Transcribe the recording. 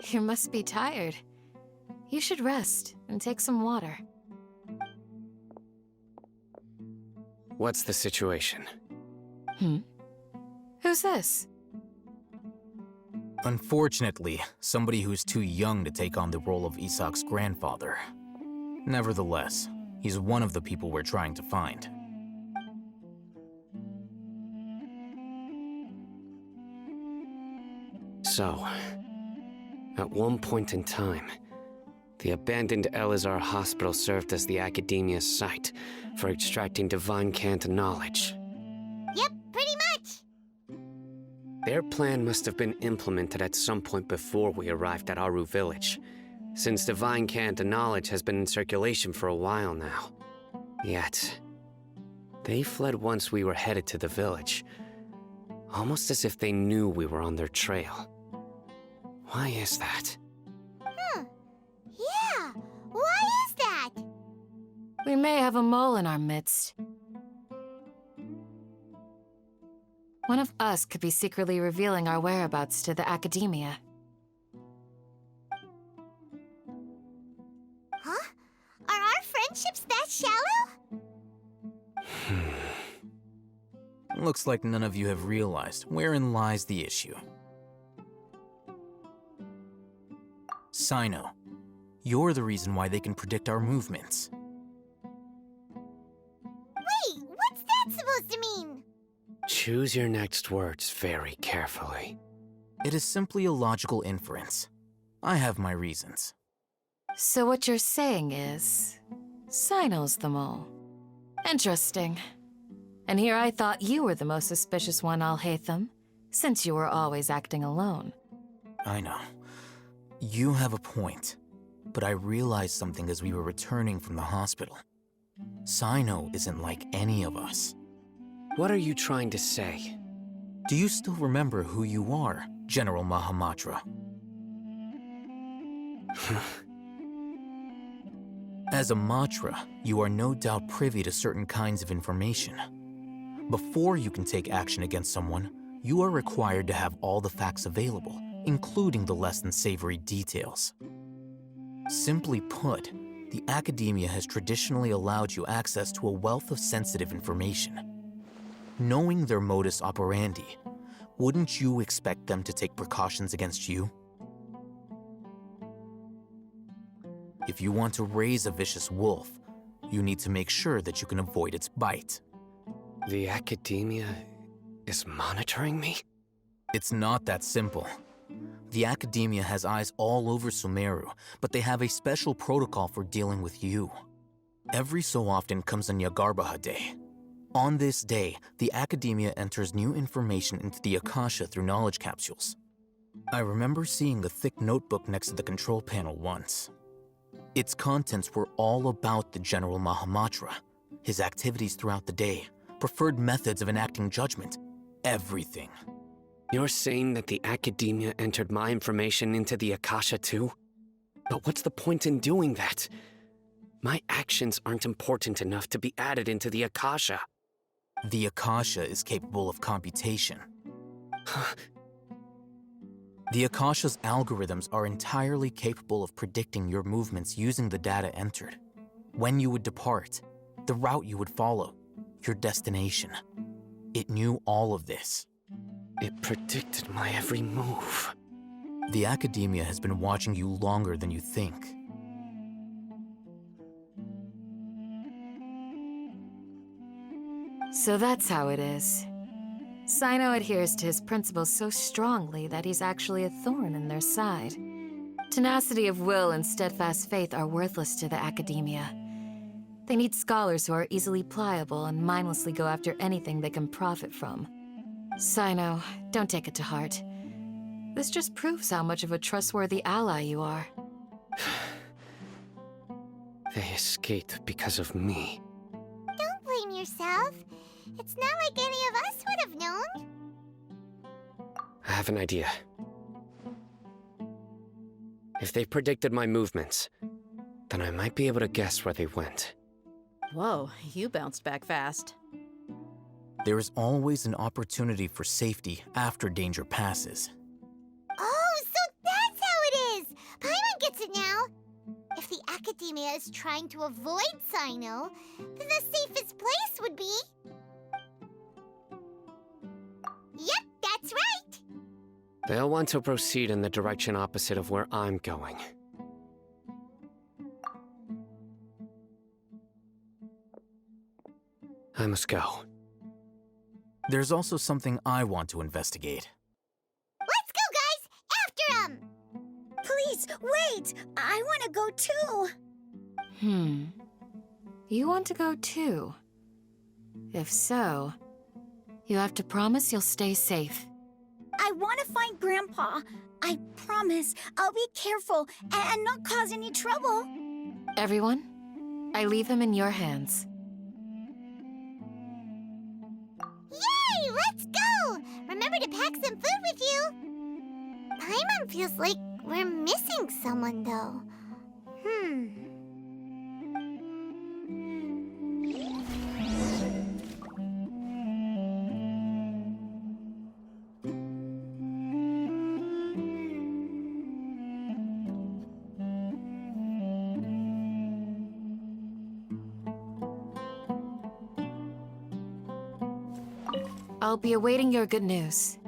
You must be tired. You should rest and take some water. What's the situation? Who's this? Unfortunately, somebody who's too young to take on the role of Isak's grandfather. Nevertheless, he's one of the people we're trying to find. So, at one point in time, the abandoned Elazar hospital served as the academia's site for extracting divine cant knowledge. Yep, pretty much. Their plan must have been implemented at some point before we arrived at Aru village, since divine cant knowledge has been in circulation for a while now. Yet, they fled once we were headed to the village, almost as if they knew we were on their trail. Why is that? Yeah, why is that? We may have a mole in our midst. One of us could be secretly revealing our whereabouts to the academia. Huh? Are our friendships that shallow? Looks like none of you have realized wherein lies the issue. CYNO, you're the reason why they can predict our movements. Wait, what's that supposed to mean? Choose your next words very carefully. It is simply a logical inference. I have my reasons. So what you're saying is, CYNO's the mole. Interesting. And here I thought you were the most suspicious one, ALHAITHAM, since you were always acting alone. I know. You have a point, but I realized something as we were returning from the hospital. CYNO isn't like any of us. What are you trying to say? Do you still remember who you are, General Mahamatra? As a Matra, you are no doubt privy to certain kinds of information. Before you can take action against someone, you are required to have all the facts available, including the less than savory details. Simply put, the academia has traditionally allowed you access to a wealth of sensitive information. Knowing their modus operandi, wouldn't you expect them to take precautions against you? If you want to raise a vicious wolf, you need to make sure that you can avoid its bite. The academia is monitoring me? It's not that simple. The academia has eyes all over Sumeru, but they have a special protocol for dealing with you. Every so often comes a Nyagarbaha Day. On this day, the academia enters new information into the Akasha through knowledge capsules. I remember seeing a thick notebook next to the control panel once. Its contents were all about the General Mahamatra, his activities throughout the day, preferred methods of enacting judgment, everything. You're saying that the academia entered my information into the Akasha too? But what's the point in doing that? My actions aren't important enough to be added into the Akasha. The Akasha is capable of computation. The Akasha's algorithms are entirely capable of predicting your movements using the data entered. When you would depart, the route you would follow, your destination. It knew all of this. It predicted my every move. The academia has been watching you longer than you think. So that's how it is. CYNO adheres to his principles so strongly that he's actually a thorn in their side. Tenacity of will and steadfast faith are worthless to the academia. They need scholars who are easily pliable and mindlessly go after anything they can profit from. CYNO, don't take it to heart. This just proves how much of a trustworthy ally you are. They escaped because of me. Don't blame yourself. It's not like any of us would have known. I have an idea. If they predicted my movements, then I might be able to guess where they went. Whoa, you bounced back fast. There is always an opportunity for safety after danger passes. Oh, academia is trying to avoid CYNO, then the safest place would be... Yep, that's right! They'll want to proceed in the direction opposite of where I'm going. I must go. There's also something I want to investigate. Let's go, guys! After 'em! Please, wait! I want to go too! You want to go too? If so, you have to promise you'll stay safe. I want to find Grandpa. I promise I'll be careful and not cause any trouble. Everyone, I leave him in your hands. Yay! Let's go! Remember to pack some food with you! Paimon feels like we're missing someone, though. I'll be awaiting your good news.